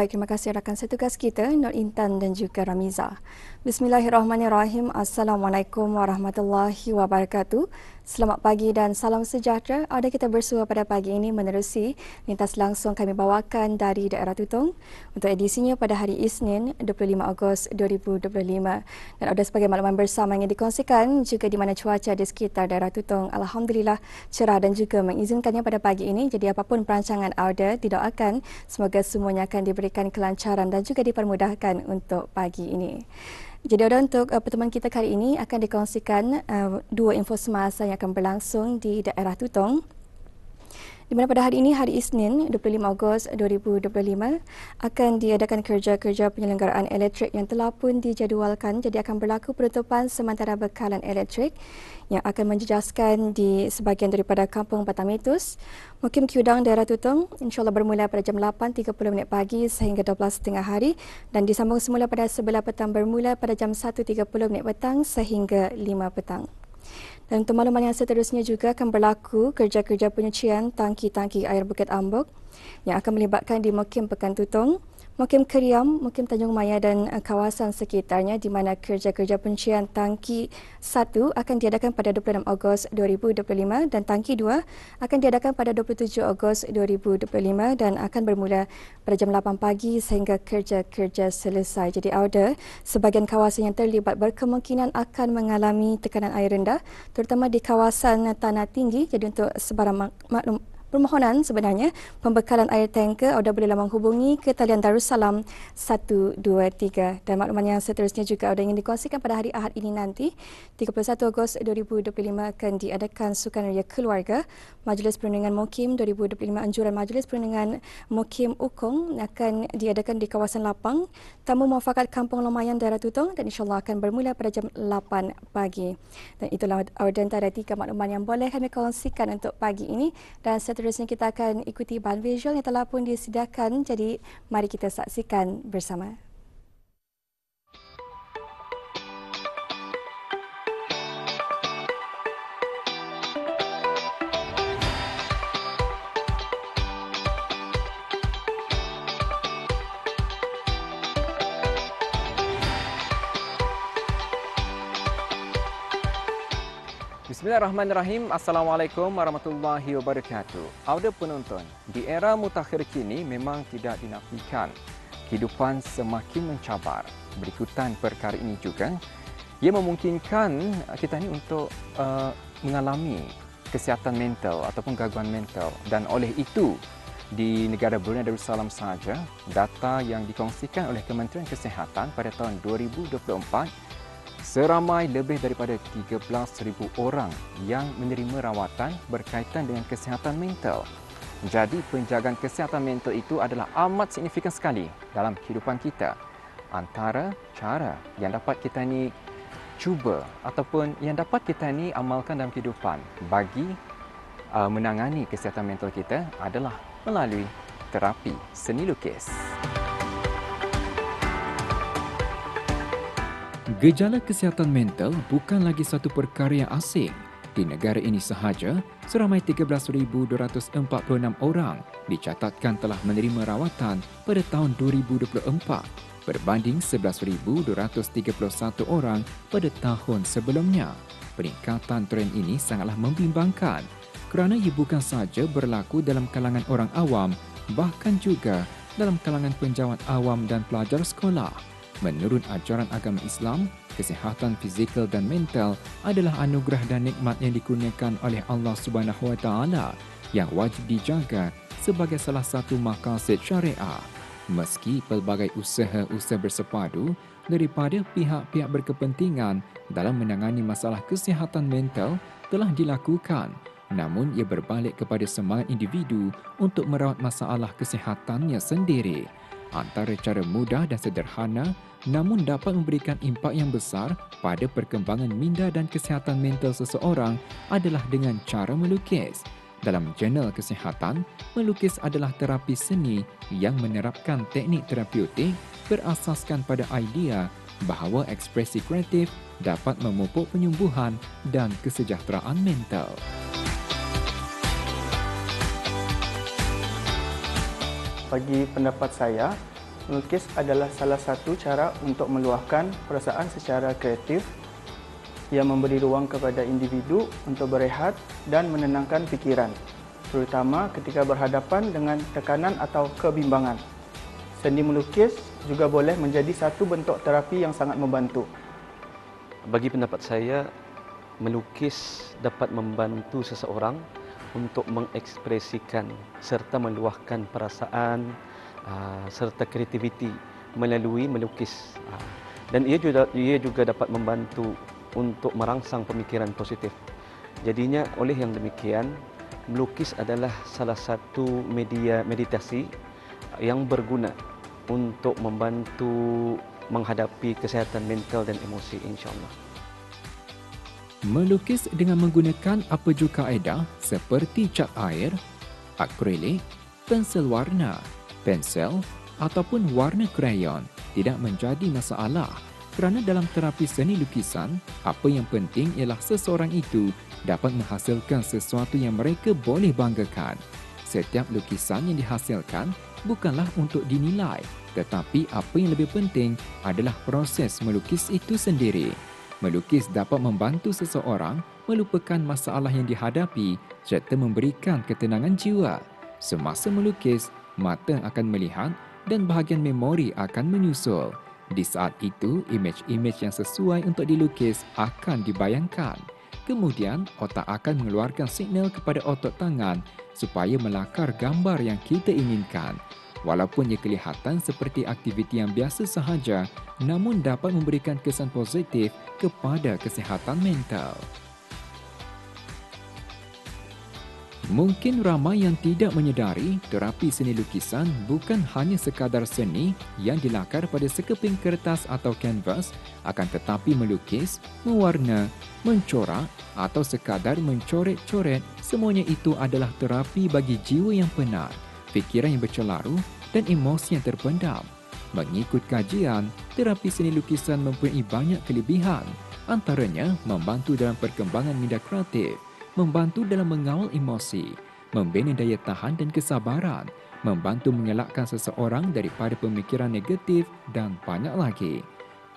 Baik, terima kasih rakan setugas kita, Nur Intan dan juga Ramiza. Bismillahirrahmanirrahim. Assalamualaikum warahmatullahi wabarakatuh. Selamat pagi dan salam sejahtera. Ada kita bersua pada pagi ini menerusi lintas langsung kami bawakan dari daerah Tutong untuk edisinya pada hari Isnin 25 Ogos 2025. Dan ada sebagai makluman bersama yang dikongsikan juga di mana cuaca di sekitar daerah Tutong alhamdulillah cerah dan juga mengizinkannya pada pagi ini. Jadi apapun perancangan anda didoakan semoga semuanya akan diberikan kelancaran dan juga dipermudahkan untuk pagi ini. Jadi untuk pertemuan kita kali ini akan dikongsikan dua info semasa yang akan berlangsung di daerah Tutong. Di mana pada hari ini, hari Isnin, 25 Ogos 2025, akan diadakan kerja-kerja penyelenggaraan elektrik yang telah pun dijadualkan. Jadi akan berlaku penutupan sementara bekalan elektrik yang akan menjejaskan di sebahagian daripada Kampung Batamitus, Mukim Kiudang, daerah Tutong, insyaAllah bermula pada jam 8.30 pagi sehingga 12.30 hari dan disambung semula pada sebelah petang bermula pada jam 1.30 petang sehingga 5 petang. Dan untuk makluman yang seterusnya juga akan berlaku kerja-kerja penyucian tangki-tangki air Bukit Ambok yang akan melibatkan di Mukim Pekan Tutong, Mukim Keriam, Mukim Tanjung Maya dan kawasan sekitarnya di mana kerja-kerja penyucian tangki 1 akan diadakan pada 26 Ogos 2025 dan tangki 2 akan diadakan pada 27 Ogos 2025 dan akan bermula pada jam 8 pagi sehingga kerja-kerja selesai. Jadi ada sebahagian kawasan yang terlibat berkemungkinan akan mengalami tekanan air rendah terutama di kawasan tanah tinggi. Jadi untuk sebarang maklum permohonan sebenarnya pembekalan air tanker anda bolehlah menghubungi ke talian Darussalam 123 dan makluman yang seterusnya juga ada ingin dikongsikan pada hari Ahad ini nanti 31 Ogos 2025 akan diadakan Sukan Raya Keluarga Majlis Perundingan Mukim 2025. Anjuran Majlis Perundingan Mukim Ukong akan diadakan di kawasan Lapang Tamu Muafakat Kampung Lomayan daerah Tutong dan insyaAllah akan bermula pada jam 8 pagi. Dan itulah antara 3 makluman yang boleh kami kongsikan untuk pagi ini dan seterusnya kita akan ikuti bahan visual yang telah pun disediakan. Jadi mari kita saksikan bersama. Bismillahirrahmanirrahim. Assalamualaikum warahmatullahi wabarakatuh. Audio penonton, di era mutakhir kini memang tidak dinafikan kehidupan semakin mencabar. Berikutan perkara ini juga, ia memungkinkan kita ni untuk mengalami kesihatan mental ataupun gangguan mental dan oleh itu di negara Brunei Darussalam sahaja, data yang dikongsikan oleh Kementerian Kesihatan pada tahun 2024 seramai lebih daripada 13,000 orang yang menerima rawatan berkaitan dengan kesihatan mental. Jadi penjagaan kesihatan mental itu adalah amat signifikan sekali dalam kehidupan kita. Antara cara yang dapat kita ni cuba ataupun yang dapat kita ni amalkan dalam kehidupan bagi menangani kesihatan mental kita adalah melalui terapi seni lukis. Gejala kesihatan mental bukan lagi satu perkara yang asing. Di negara ini sahaja, seramai 13,246 orang dicatatkan telah menerima rawatan pada tahun 2024 berbanding 11,231 orang pada tahun sebelumnya. Peningkatan tren ini sangatlah membimbangkan kerana ia bukan sahaja berlaku dalam kalangan orang awam, bahkan juga dalam kalangan penjawat awam dan pelajar sekolah. Menurut ajaran agama Islam, kesihatan fizikal dan mental adalah anugerah dan nikmat yang dikurniakan oleh Allah Subhanahu Wa Taala yang wajib dijaga sebagai salah satu maqasid syariah. Meski pelbagai usaha-usaha bersepadu daripada pihak-pihak berkepentingan dalam menangani masalah kesihatan mental telah dilakukan, namun ia berbalik kepada semangat individu untuk merawat masalah kesihatannya sendiri. Antara cara mudah dan sederhana namun dapat memberikan impak yang besar pada perkembangan minda dan kesihatan mental seseorang adalah dengan cara melukis. Dalam jurnal kesihatan, melukis adalah terapi seni yang menerapkan teknik terapeutik berasaskan pada idea bahawa ekspresi kreatif dapat memupuk penyembuhan dan kesejahteraan mental. Bagi pendapat saya, Melukis adalah salah satu cara untuk meluahkan perasaan secara kreatif yang memberi ruang kepada individu untuk berehat dan menenangkan fikiran, terutama ketika berhadapan dengan tekanan atau kebimbangan. Seni melukis juga boleh menjadi satu bentuk terapi yang sangat membantu. Bagi pendapat saya, melukis dapat membantu seseorang untuk mengekspresikan serta meluahkan perasaan serta kreativiti melalui melukis. Dan ia juga dapat membantu untuk merangsang pemikiran positif. Jadinya oleh yang demikian, melukis adalah salah satu media meditasi yang berguna untuk membantu menghadapi kesihatan mental dan emosi, insya-Allah. Melukis dengan menggunakan apa jua kaedah seperti cat air, akrilik, pensel warna, pensel ataupun warna krayon tidak menjadi masalah kerana dalam terapi seni lukisan, apa yang penting ialah seseorang itu dapat menghasilkan sesuatu yang mereka boleh banggakan. Setiap lukisan yang dihasilkan bukanlah untuk dinilai, tetapi apa yang lebih penting adalah proses melukis itu sendiri. Melukis dapat membantu seseorang melupakan masalah yang dihadapi serta memberikan ketenangan jiwa. Semasa melukis, mata akan melihat dan bahagian memori akan menyusul. Di saat itu, imej-imej yang sesuai untuk dilukis akan dibayangkan. Kemudian, otak akan mengeluarkan signal kepada otot tangan supaya melakar gambar yang kita inginkan. Walaupun ia kelihatan seperti aktiviti yang biasa sahaja, namun dapat memberikan kesan positif kepada kesihatan mental. Mungkin ramai yang tidak menyedari terapi seni lukisan bukan hanya sekadar seni yang dilakar pada sekeping kertas atau kanvas, akan tetapi melukis, mewarna, mencorak atau sekadar mencoret-coret, semuanya itu adalah terapi bagi jiwa yang penat, fikiran yang bercelaru dan emosi yang terpendam. Mengikut kajian, terapi seni lukisan mempunyai banyak kelebihan, antaranya membantu dalam perkembangan minda kreatif, membantu dalam mengawal emosi, membina daya tahan dan kesabaran, membantu mengelakkan seseorang daripada pemikiran negatif dan banyak lagi.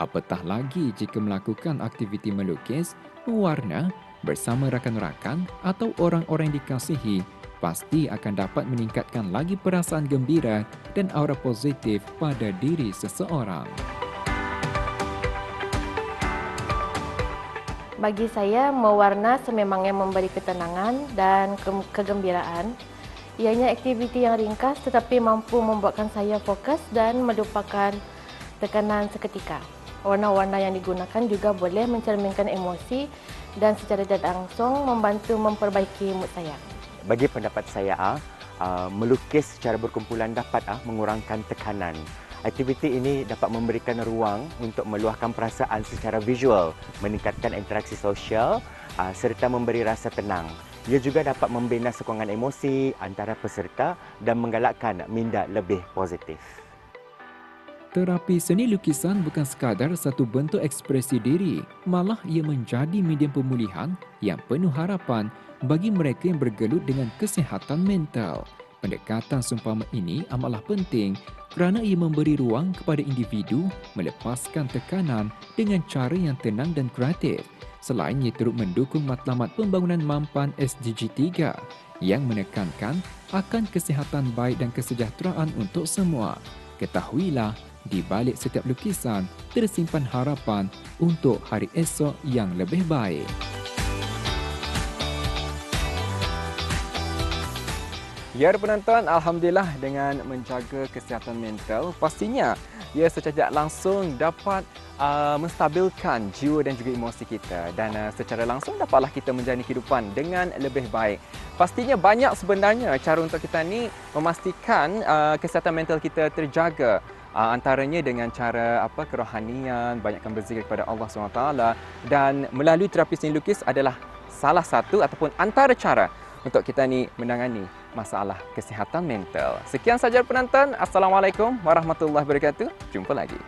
Apatah lagi jika melakukan aktiviti melukis, mewarna bersama rakan-rakan atau orang-orang yang dikasihi, pasti akan dapat meningkatkan lagi perasaan gembira dan aura positif pada diri seseorang. Bagi saya, mewarna sememangnya memberi ketenangan dan kegembiraan. Ianya aktiviti yang ringkas tetapi mampu membuatkan saya fokus dan melupakan tekanan seketika. Warna-warna yang digunakan juga boleh mencerminkan emosi dan secara tidak langsung membantu memperbaiki mood saya. Bagi pendapat saya, melukis secara berkumpulan dapat mengurangkan tekanan. Aktiviti ini dapat memberikan ruang untuk meluahkan perasaan secara visual, meningkatkan interaksi sosial serta memberi rasa tenang. Ia juga dapat membina sokongan emosi antara peserta dan menggalakkan minda lebih positif. Terapi seni lukisan bukan sekadar satu bentuk ekspresi diri, malah ia menjadi medium pemulihan yang penuh harapan bagi mereka yang bergelut dengan kesihatan mental. Pendekatan seumpama ini amatlah penting kerana ia memberi ruang kepada individu melepaskan tekanan dengan cara yang tenang dan kreatif. Selain ia turut mendukung matlamat pembangunan mampan SDG 3 yang menekankan akan kesihatan baik dan kesejahteraan untuk semua. Ketahuilah, di balik setiap lukisan tersimpan harapan untuk hari esok yang lebih baik. Ya penonton, Alhamdulillah dengan menjaga kesihatan mental, pastinya ia secara tidak langsung dapat menstabilkan jiwa dan juga emosi kita, dan secara langsung dapatlah kita menjalani kehidupan dengan lebih baik. Pastinya banyak sebenarnya cara untuk kita ni memastikan kesihatan mental kita terjaga. Antaranya dengan cara kerohanian, banyakkan berzikir kepada Allah SWT, dan melalui terapi seni lukis adalah salah satu ataupun antara cara untuk kita ni menangani masalah kesihatan mental. Sekian saja penonton. Assalamualaikum warahmatullahi wabarakatuh. Jumpa lagi.